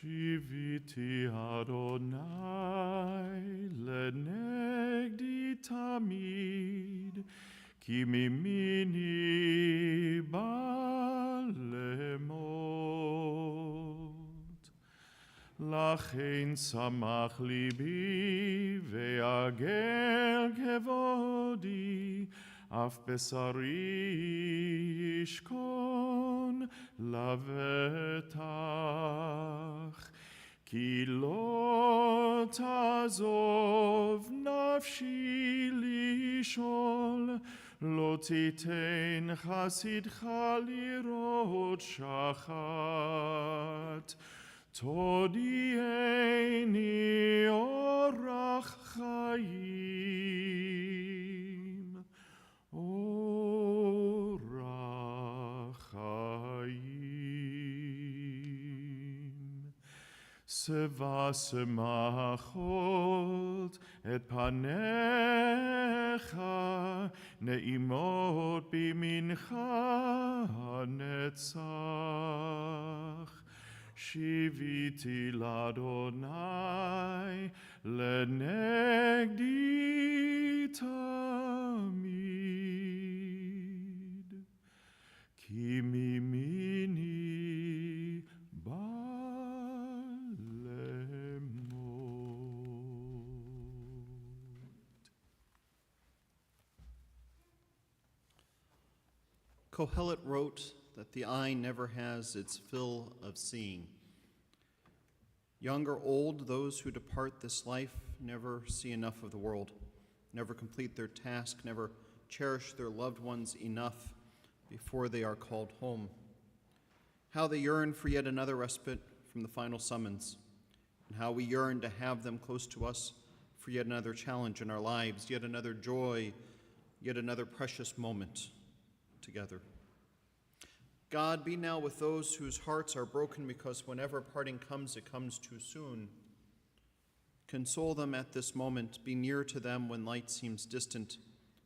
שיביתי אדוני לנגדי תמיד, כי מימיני בא למות. לכן שמח ליבי ויגל כבודי, אף בשרי ישכון לבטח. כי לא תעזוב נפשי לשאול, לא תיתן חסידך לראות שחת. תודיעני אורח חיים, אורח חיים. שבע שמחות את פניך, נעימות בימינך הנצח. שיביתי לאדוני לנגדי תמיד, כי מימיני בא למות. Kohelet wrote that the eye never has its fill of seeing. Young or old, those who depart this life never see enough of the world, never complete their task, never cherish their loved ones enough before they are called home. How they yearn for yet another respite from the final summons, and how we yearn to have them close to us for yet another challenge in our lives, yet another joy, yet another precious moment together. God, be now with those whose hearts are broken because whenever parting comes, it comes too soon. Console them at this moment. Be near to them when light seems distant.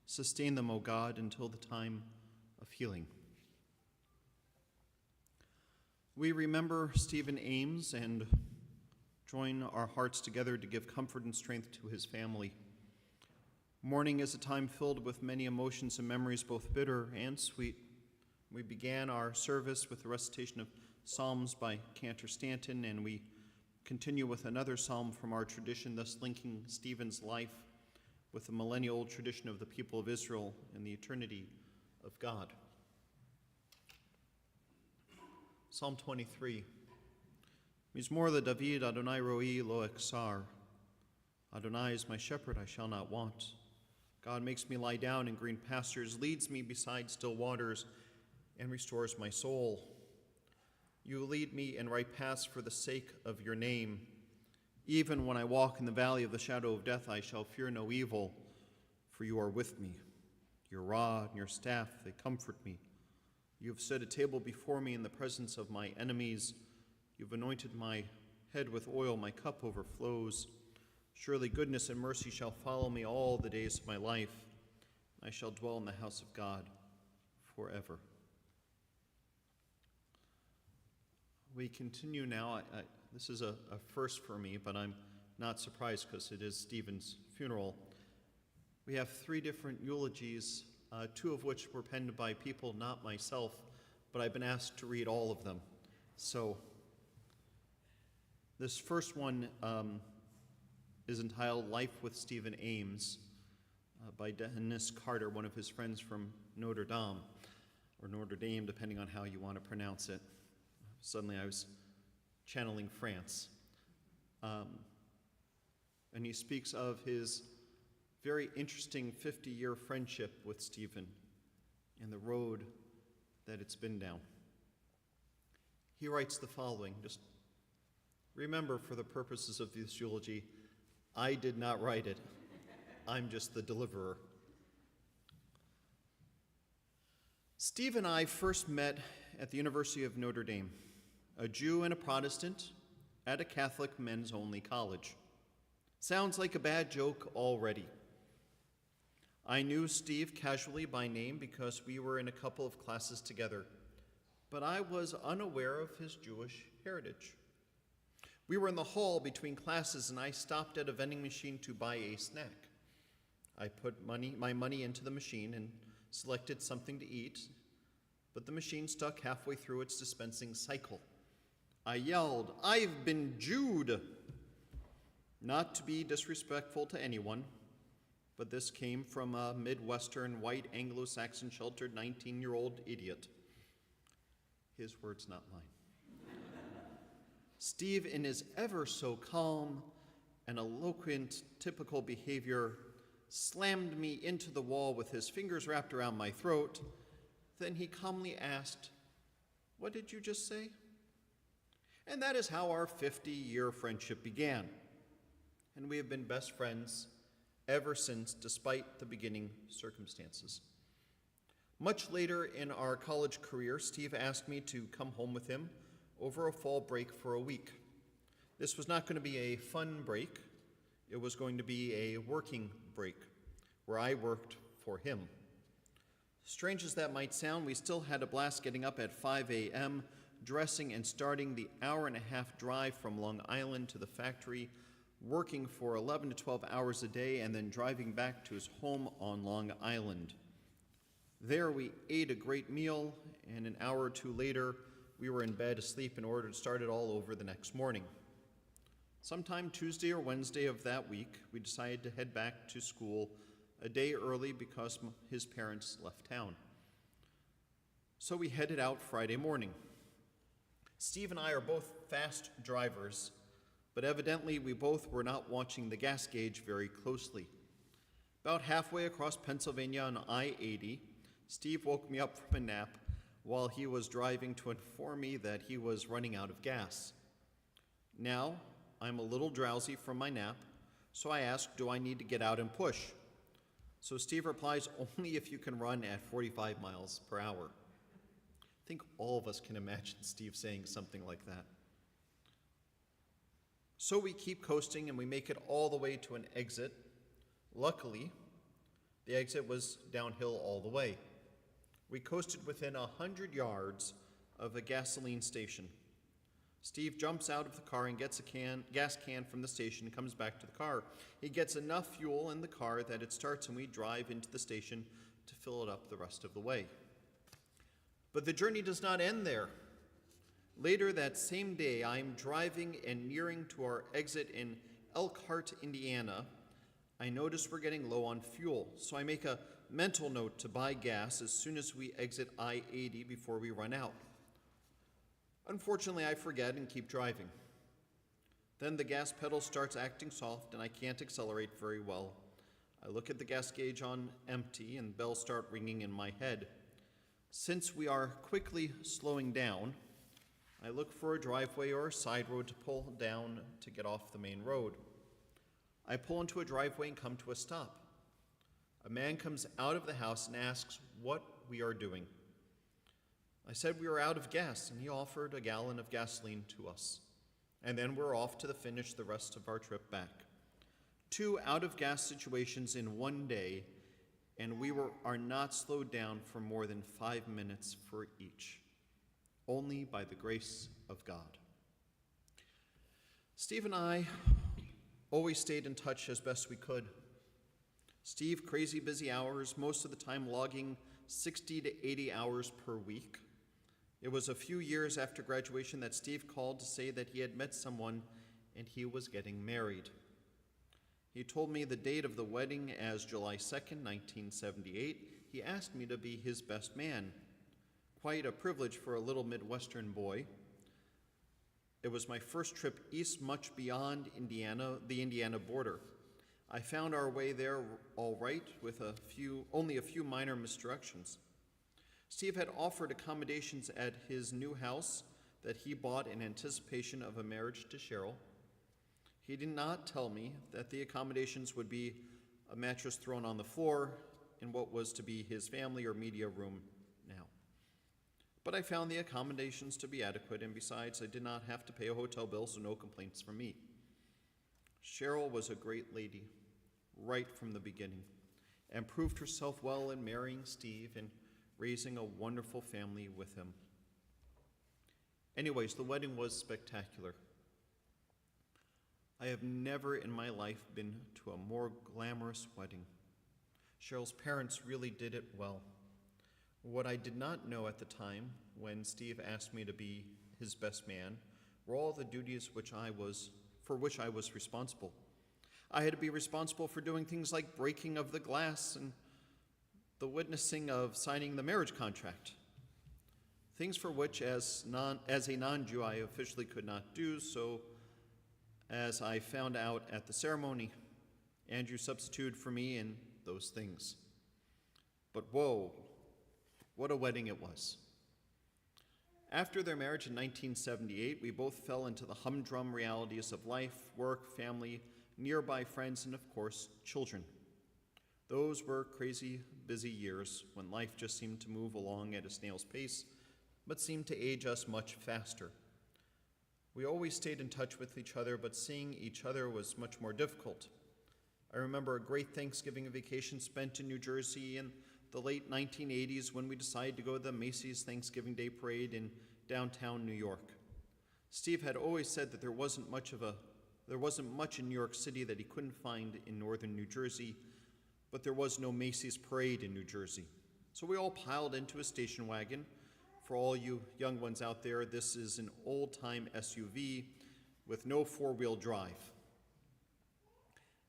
Sustain them, O God, until the time of healing. We remember Stephen Aymes and join our hearts together to give comfort and strength to his family. Mourning is a time filled with many emotions and memories, both bitter and sweet. We began our service with the recitation of Psalms by Cantor Stanton, and we continue with another psalm from our tradition, thus linking Stephen's life with the millennial tradition of the people of Israel and the eternity of God. Psalm 23. Mizmor LeDavid, Adonai Roi lo eksar. Adonai is my shepherd, I shall not want. God makes me lie down in green pastures, leads me beside still waters, and restores my soul. You lead me in right paths for the sake of your name. Even when I walk in the valley of the shadow of death, I shall fear no evil, for you are with me. Your rod and your staff, they comfort me. You have set a table before me in the presence of my enemies. You have anointed my head with oil, my cup overflows. Surely goodness and mercy shall follow me all the days of my life. I shall dwell in the house of God forever. We continue now. This is a first for me, but I'm not surprised because it is Stephen's funeral. We have 3 different eulogies, 2 of which were penned by people, not myself, but I've been asked to read all of them. So this first one is entitled Life with Stephen Aymes by Dennis Carter, one of his friends from Notre Dame, or Notre Dame, depending on how you want to pronounce it. Suddenly I was channeling France. And he speaks of his very interesting 50-year friendship with Stephen and the road that it's been down. He writes the following, just remember for the purposes of this eulogy, I did not write it. I'm just the deliverer. Steve and I first met at the University of Notre Dame, a Jew and a Protestant at a Catholic men's-only college. Sounds like a bad joke already. I knew Steve casually by name because we were in a couple of classes together, but I was unaware of his Jewish heritage. We were in the hall between classes, and I stopped at a vending machine to buy a snack. I put my money into the machine and selected something to eat, but the machine stuck halfway through its dispensing cycle. I yelled, "I've been Jewed!" Not to be disrespectful to anyone, but this came from a Midwestern, white, Anglo-Saxon sheltered 19-year-old idiot. His words, not mine. Steve, in his ever so calm and eloquent typical behavior, slammed me into the wall with his fingers wrapped around my throat. Then he calmly asked, "What did you just say?" And that is how our 50-year friendship began. And we have been best friends ever since, despite the beginning circumstances. Much later in our college career, Steve asked me to come home with him over a fall break for a week. This was not going to be a fun break. It was going to be a working break, where I worked for him. Strange as that might sound, we still had a blast getting up at 5 a.m., dressing and starting the hour-and-a-half drive from Long Island to the factory, working for 11 to 12 hours a day, and then driving back to his home on Long Island. There we ate a great meal, and an hour or two later, we were in bed asleep in order to start it all over the next morning. Sometime Tuesday or Wednesday of that week, we decided to head back to school a day early because his parents left town. So we headed out Friday morning. Steve and I are both fast drivers, but evidently we both were not watching the gas gauge very closely. About halfway across Pennsylvania on I-80, Steve woke me up from a nap while he was driving to inform me that he was running out of gas. Now, I'm a little drowsy from my nap, so I ask, do I need to get out and push? So Steve replies, only if you can run at 45 miles per hour. I think all of us can imagine Steve saying something like that. So we keep coasting and we make it all the way to an exit. Luckily, the exit was downhill all the way. We coasted within 100 yards of a gasoline station. Steve jumps out of the car and gets a gas can from the station and comes back to the car. He gets enough fuel in the car that it starts, and we drive into the station to fill it up the rest of the way. But the journey does not end there. Later that same day, I'm driving and nearing to our exit in Elkhart, Indiana. I notice we're getting low on fuel, so I make a mental note to buy gas as soon as we exit I-80 before we run out. Unfortunately, I forget and keep driving. Then the gas pedal starts acting soft and I can't accelerate very well. I look at the gas gauge on empty and bells start ringing in my head. Since we are quickly slowing down, I look for a driveway or a side road to pull down to get off the main road. I pull into a driveway and come to a stop. A man comes out of the house and asks what we are doing. I said we were out of gas, and he offered a gallon of gasoline to us. And then we're off to finish the rest of our trip back. 2 out-of-gas situations in one day, and we are not slowed down for more than 5 minutes for each, only by the grace of God. Steve and I always stayed in touch as best we could. Steve, crazy busy hours, most of the time logging 60 to 80 hours per week. It was a few years after graduation that Steve called to say that he had met someone and he was getting married. He told me the date of the wedding as July 2nd, 1978. He asked me to be his best man. Quite a privilege for a little Midwestern boy. It was my first trip east, much beyond Indiana, the Indiana border. I found our way there all right with only a few minor misdirections. Steve had offered accommodations at his new house that he bought in anticipation of a marriage to Cheryl. He did not tell me that the accommodations would be a mattress thrown on the floor in what was to be his family or media room now. But I found the accommodations to be adequate, and besides, I did not have to pay a hotel bill, so no complaints from me. Cheryl was a great lady right from the beginning and proved herself well in marrying Steve and raising a wonderful family with him. Anyways, the wedding was spectacular. I have never in my life been to a more glamorous wedding. Cheryl's parents really did it well. What I did not know at the time, when Steve asked me to be his best man, were all the duties for which I was responsible. I had to be responsible for doing things like breaking of the glass and the witnessing of signing the marriage contract. Things for which, as a non-Jew, I officially could not do, so as I found out at the ceremony, Andrew substituted for me in those things. But whoa, what a wedding it was. After their marriage in 1978, we both fell into the humdrum realities of life, work, family, nearby friends, and of course, children. Those were crazy, busy years when life just seemed to move along at a snail's pace, but seemed to age us much faster. We always stayed in touch with each other, but seeing each other was much more difficult. I remember a great Thanksgiving vacation spent in New Jersey in the late 1980s when we decided to go to the Macy's Thanksgiving Day Parade in downtown New York. Steve had always said that there wasn't much in New York City that he couldn't find in northern New Jersey, but there was no Macy's Parade in New Jersey. So we all piled into a station wagon. For all you young ones out there, this is an old-time SUV with no four-wheel drive.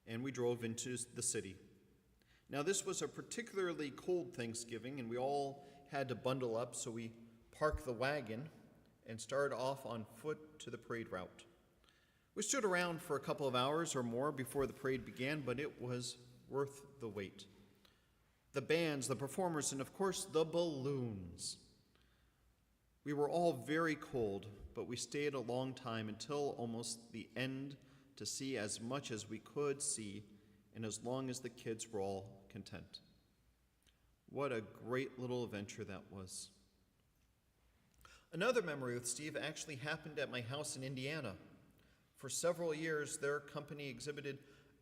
And we drove into the city. Now, this was a particularly cold Thanksgiving, and we all had to bundle up, so we parked the wagon and started off on foot to the parade route. We stood around for a couple of hours or more before the parade began, but it was worth the wait. The bands, the performers, and of course, the balloons. We were all very cold, but we stayed a long time until almost the end to see as much as we could see, and as long as the kids were all content. What a great little adventure that was. Another memory with Steve actually happened at my house in Indiana. For several years, their company exhibited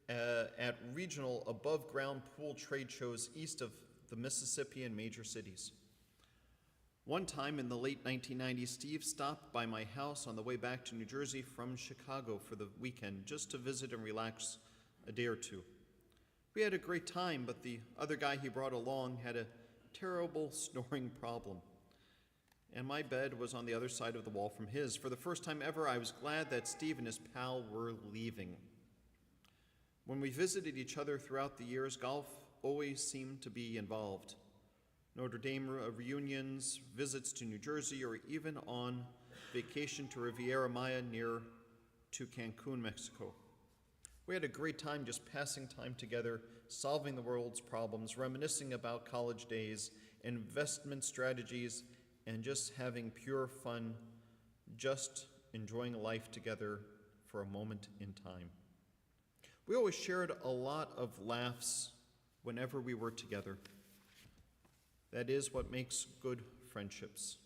at regional above-ground pool trade shows east of the Mississippi in major cities. One time in the late 1990s, Steve stopped by my house on the way back to New Jersey from Chicago for the weekend just to visit and relax a day or two. We had a great time, but the other guy he brought along had a terrible snoring problem, and my bed was on the other side of the wall from his. For the first time ever, I was glad that Steve and his pal were leaving. When we visited each other throughout the years, golf always seemed to be involved. Notre Dame reunions, visits to New Jersey, or even on vacation to Riviera Maya near to Cancun, Mexico. We had a great time just passing time together, solving the world's problems, reminiscing about college days, investment strategies, and just having pure fun, just enjoying life together for a moment in time. We always shared a lot of laughs whenever we were together. That is what makes good friendships.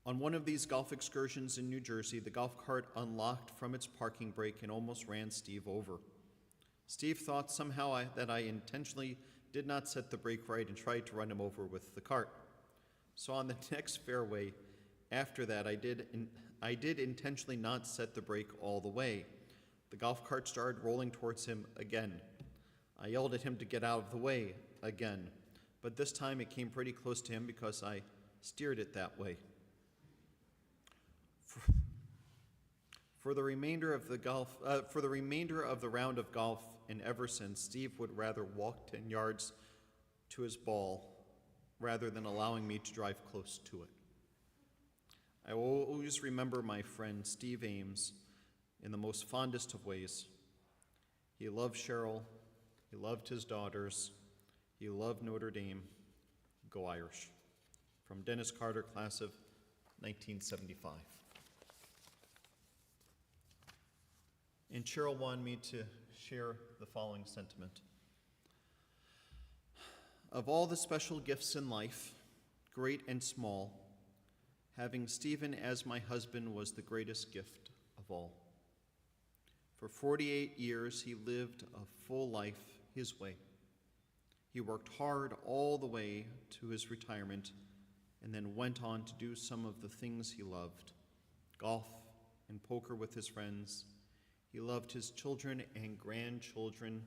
On one of these golf excursions in New Jersey, the golf cart unlocked from its parking brake and almost ran Steve over. Steve thought somehow that I intentionally did not set the brake right and tried to run him over with the cart. So on the next fairway after that, I did intentionally not set the brake all the way. The golf cart started rolling towards him again. I yelled at him to get out of the way again, but this time it came pretty close to him because I steered it that way. For the remainder of the round of golf and ever since, Steve would rather walk 10 yards to his ball rather than allowing me to drive close to it. I will always remember my friend Steve Aymes in the most fondest of ways. He loved Cheryl, he loved his daughters, he loved Notre Dame. Go Irish. From Dennis Carter, class of 1975. And Cheryl wanted me to share the following sentiment. Of all the special gifts in life, great and small, having Stephen as my husband was the greatest gift of all. For 48 years, he lived a full life his way. He worked hard all the way to his retirement and then went on to do some of the things he loved, golf and poker with his friends. He loved his children and grandchildren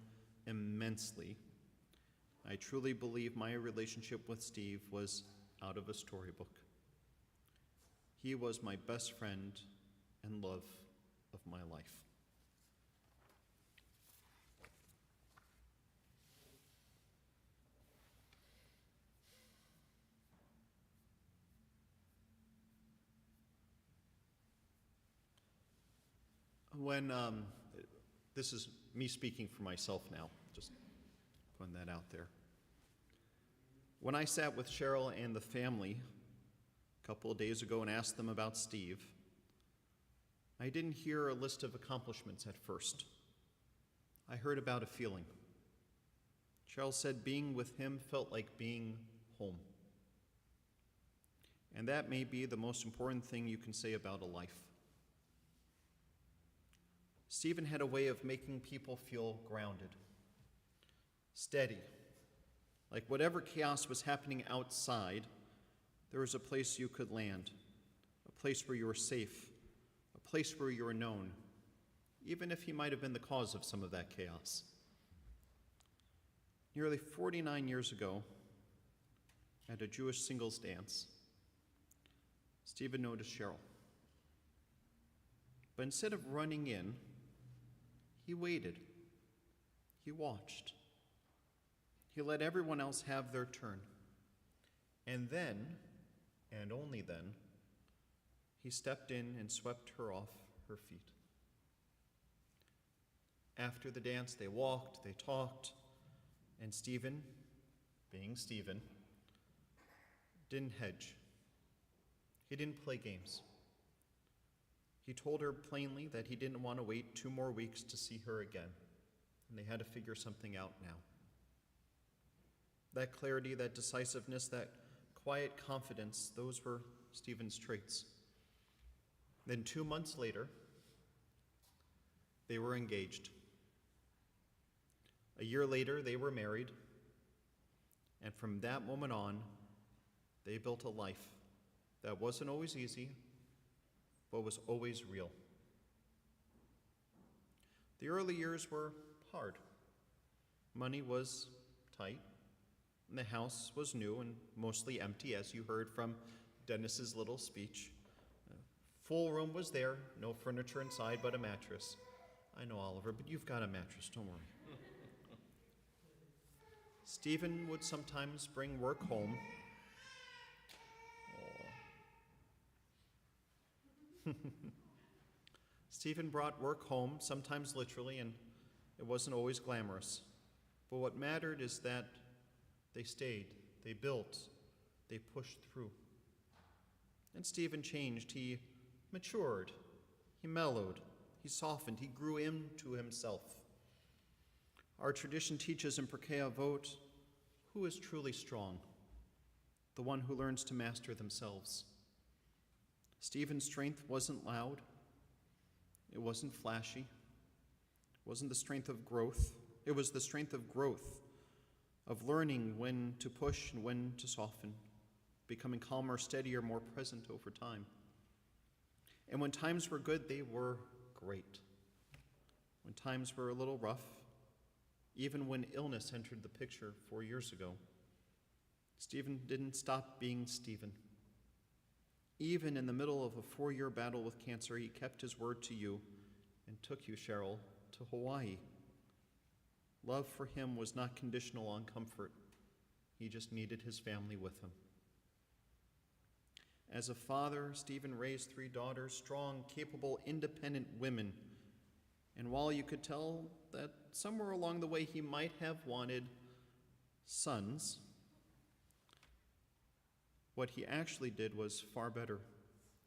immensely. I truly believe my relationship with Steve was out of a storybook. He was my best friend and love of my life. This is me speaking for myself now, just putting that out there. When I sat with Cheryl and the family a couple of days ago and asked them about Steve, I didn't hear a list of accomplishments at first. I heard about a feeling. Cheryl said being with him felt like being home. And that may be the most important thing you can say about a life. Stephen had a way of making people feel grounded, steady. Like whatever chaos was happening outside, there was a place you could land, a place where you were safe, a place where you were known, even if he might have been the cause of some of that chaos. Nearly 49 years ago, at a Jewish singles dance, Stephen noticed Cheryl. But instead of running in, he waited. He watched. He let everyone else have their turn. And then, and only then, he stepped in and swept her off her feet. After the dance, they walked, they talked, and Stephen, being Stephen, didn't hedge. He didn't play games. He told her plainly that he didn't want to wait 2 more weeks to see her again, and they had to figure something out now. That clarity, that decisiveness, that quiet confidence, those were Stephen's traits. Then 2 months later, they were engaged. A year later, they were married, and from that moment on, they built a life that wasn't always easy, but was always real. The early years were hard. Money was tight, and the house was new and mostly empty, as you heard from Dennis's little speech. Full room was there, no furniture inside but a mattress. I know, Oliver, but you've got a mattress, don't worry. Stephen would sometimes bring work home. Stephen brought work home, sometimes literally, and it wasn't always glamorous. But what mattered is that they stayed, they built, they pushed through. And Stephen changed. He matured, he mellowed, he softened, he grew into himself. Our tradition teaches in Pirkei Avot, who is truly strong? The one who learns to master themselves. Stephen's strength wasn't loud. It wasn't flashy. It wasn't the strength of growth. It was the strength of growth, of learning when to push and when to soften, becoming calmer, steadier, more present over time. And when times were good, they were great. When times were a little rough, even when illness entered the picture 4 years ago, Stephen didn't stop being Stephen. Even in the middle of a 4-year battle with cancer, he kept his word to you and took you, Cheryl, to Hawaii. Love for him was not conditional on comfort. He just needed his family with him. As a father, Stephen raised 3 daughters, strong, capable, independent women. And while you could tell that somewhere along the way he might have wanted sons, what he actually did was far better.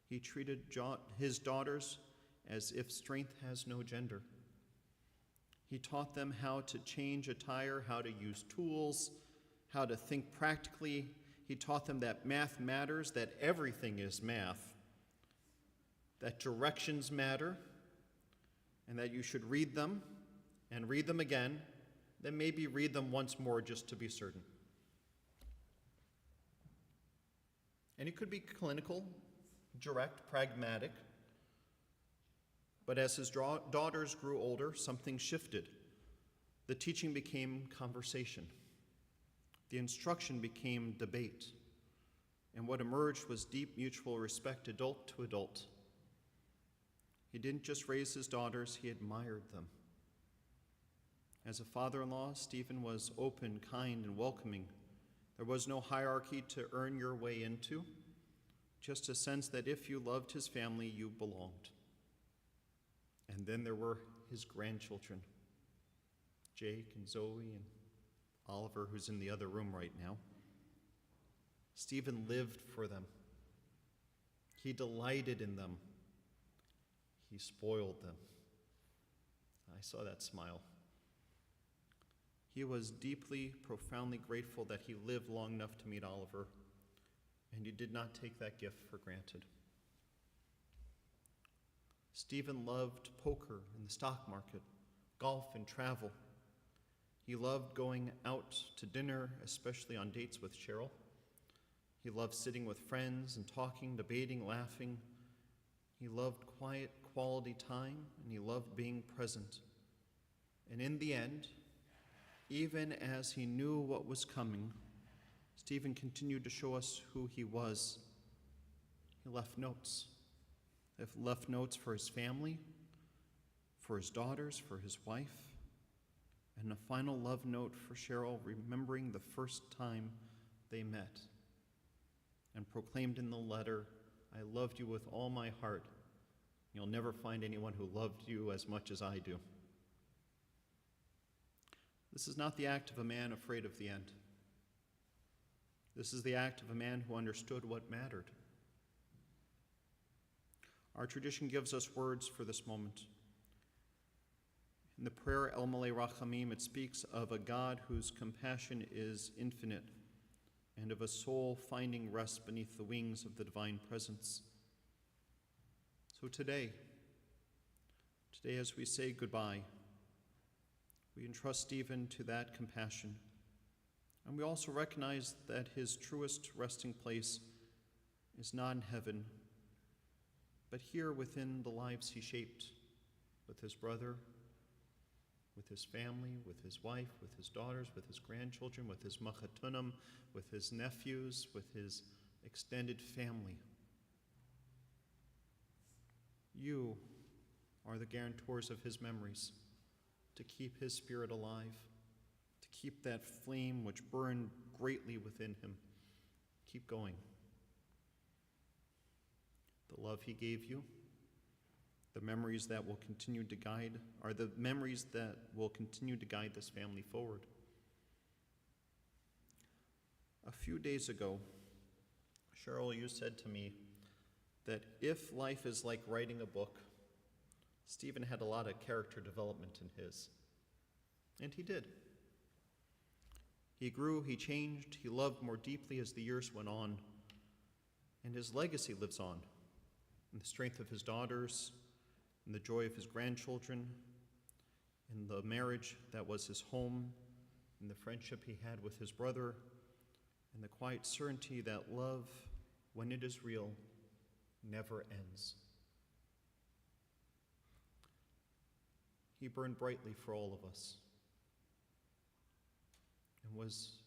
He treated his daughters as if strength has no gender. He taught them how to change a tire, how to use tools, how to think practically. He taught them that math matters, that everything is math, that directions matter, and that you should read them and read them again, then maybe read them once more just to be certain. And it could be clinical, direct, pragmatic, But as his daughters grew older, something shifted. The teaching became conversation. The instruction became debate. And what emerged was deep mutual respect, adult to adult. He didn't just raise his daughters, he admired them. As a father-in-law, Stephen was open, kind, and welcoming. There was no hierarchy to earn your way into, just a sense that if you loved his family, you belonged. And then there were his grandchildren, Jake and Zoe and Oliver, who's in the other room right now. Stephen lived for them. He delighted in them. He spoiled them. I saw that smile. He was deeply, profoundly grateful that he lived long enough to meet Oliver, and he did not take that gift for granted. Stephen loved poker and the stock market, golf and travel. He loved going out to dinner, especially on dates with Cheryl. He loved sitting with friends and talking, debating, laughing. He loved quiet, quality time, and he loved being present. And in the end, even as he knew what was coming, Stephen continued to show us who he was. He left notes. He left notes for his family, for his daughters, for his wife, and a final love note for Cheryl, remembering the first time they met, and proclaimed in the letter, "I loved you with all my heart. You'll never find anyone who loved you as much as I do." This is not the act of a man afraid of the end. This is the act of a man who understood what mattered. Our tradition gives us words for this moment. In the prayer El Malei Rachamim, it speaks of a God whose compassion is infinite and of a soul finding rest beneath the wings of the divine presence. So today as we say goodbye, we entrust Stephen to that compassion, and we also recognize that his truest resting place is not in heaven, but here within the lives he shaped with his brother, with his family, with his wife, with his daughters, with his grandchildren, with his machatunim, with his nephews, with his extended family. You are the guarantors of his memories, to keep his spirit alive, to keep that flame which burned greatly within him. Keep going. The love he gave you, the memories that will continue to guide, are the memories that will continue to guide this family forward. A few days ago, Cheryl, you said to me that if life is like writing a book, Stephen had a lot of character development in his. And he did. He grew, he changed, he loved more deeply as the years went on, and his legacy lives on in the strength of his daughters, in the joy of his grandchildren, in the marriage that was his home, in the friendship he had with his brother, and the quiet certainty that love, when it is real, never ends. He burned brightly for all of us and was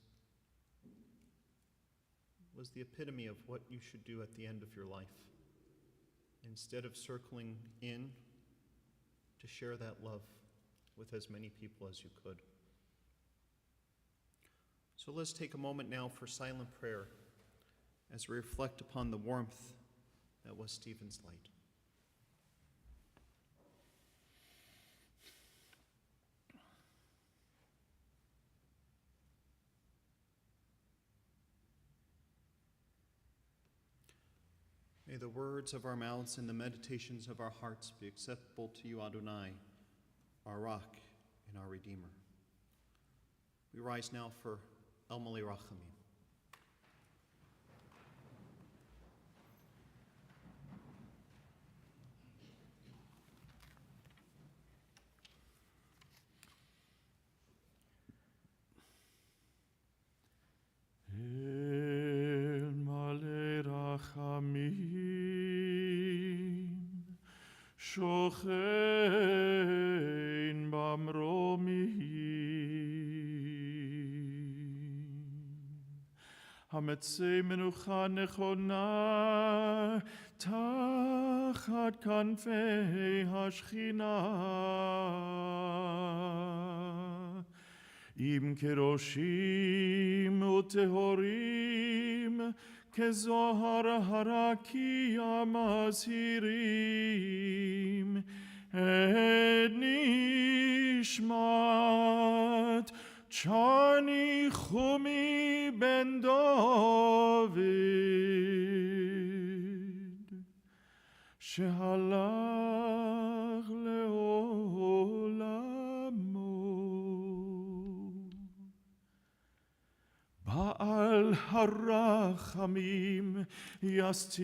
the epitome of what you should do at the end of your life. Instead of circling in, to share that love with as many people as you could. So let's take a moment now for silent prayer as we reflect upon the warmth that was Stephen's light. May the words of our mouths and the meditations of our hearts be acceptable to you, Adonai, our rock and our Redeemer. We rise now for El Malei Rachamim. El Malei Rachamim, שוכן במרומים, המצא מנוחה נכונה תחת כנפי השכינה, עם קדושים וטהורים כזוהר הרקיע מזהירים את נשמת צ'רני חומי בן דוד שהלך לעולמו. בעל הרחמים יסתירהו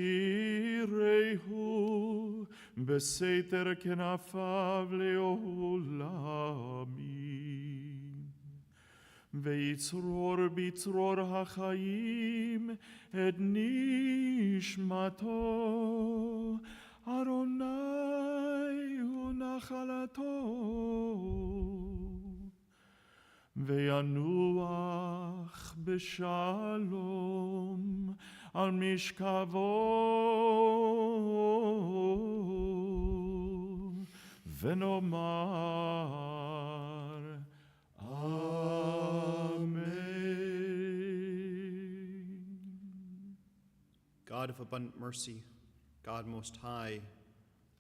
בסתר כנפיו לעולמים, ויצרור בצרור החיים את נשמתו, אדוני הוא נחלתו, וינוח בשלום על משכבו, ונאמר אמן. God of abundant mercy, God most high,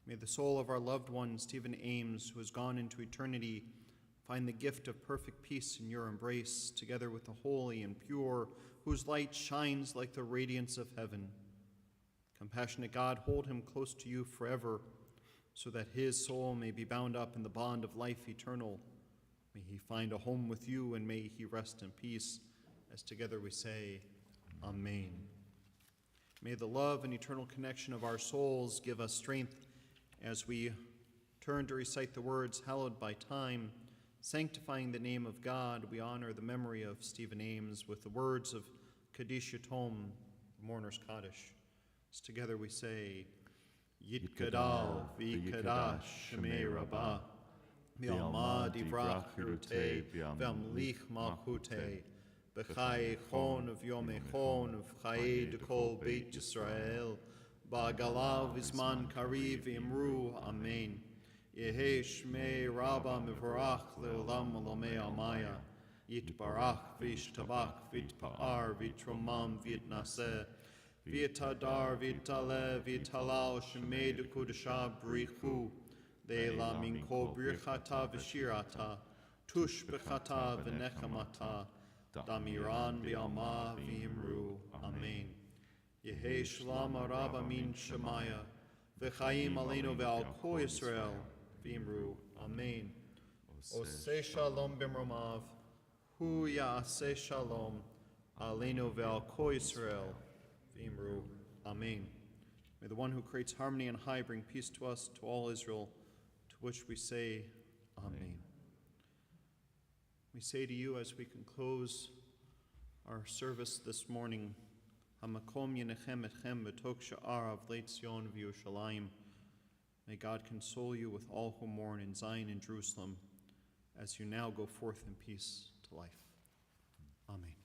may the soul of our loved one, Stephen Aymes, who has gone into eternity, find the gift of perfect peace in your embrace, together with the holy and pure, whose light shines like the radiance of heaven. Compassionate God, hold him close to you forever, so that his soul may be bound up in the bond of life eternal. May he find a home with you, and may he rest in peace, as together we say, Amen. May the love and eternal connection of our souls give us strength as we turn to recite the words hallowed by time. Sanctifying the name of God, we honor the memory of Stephen Aymes with the words of Kaddish Yatom, the mourner's Kaddish. As together we say, Yitkadal v'yikadash shemei rabbah, v'alma divrach hirutei, v'amlich malchutei, b'chai echon of yom echon of chai dekol beit Yisrael, ba'galav v'zman kariv v'imru, amen. Yehe shmei rabba mevorach le'olam olamei almaya, yitbarach v'yishtabach v'yitpa'ar v'yitromam v'yitnaseh, v'yitadar v'yitaleh v'yitalal shmei dekudesha b'richu, le'ela minko b'richata v'shirata, tush b'chata v'nechamata, damiran v'yalma v'yimru, amen. Yehe shalom rabba min shemaya, v'chaim aleinu ve'al kol Yisrael, v'imru, amen. Oseh shalom b'mromav, hu ya'aseh shalom, aleinu ve'al kol Yisrael, v'imru, amen. May the one who creates harmony and high bring peace to us, to all Israel, to which we say, amen. We say to you as we can close our service this morning, Hamakom yenechem etchem b'tok sha'ar avleit Zion v'Yerushalayim. May God console you with all who mourn in Zion and Jerusalem as you now go forth in peace to life. Amen.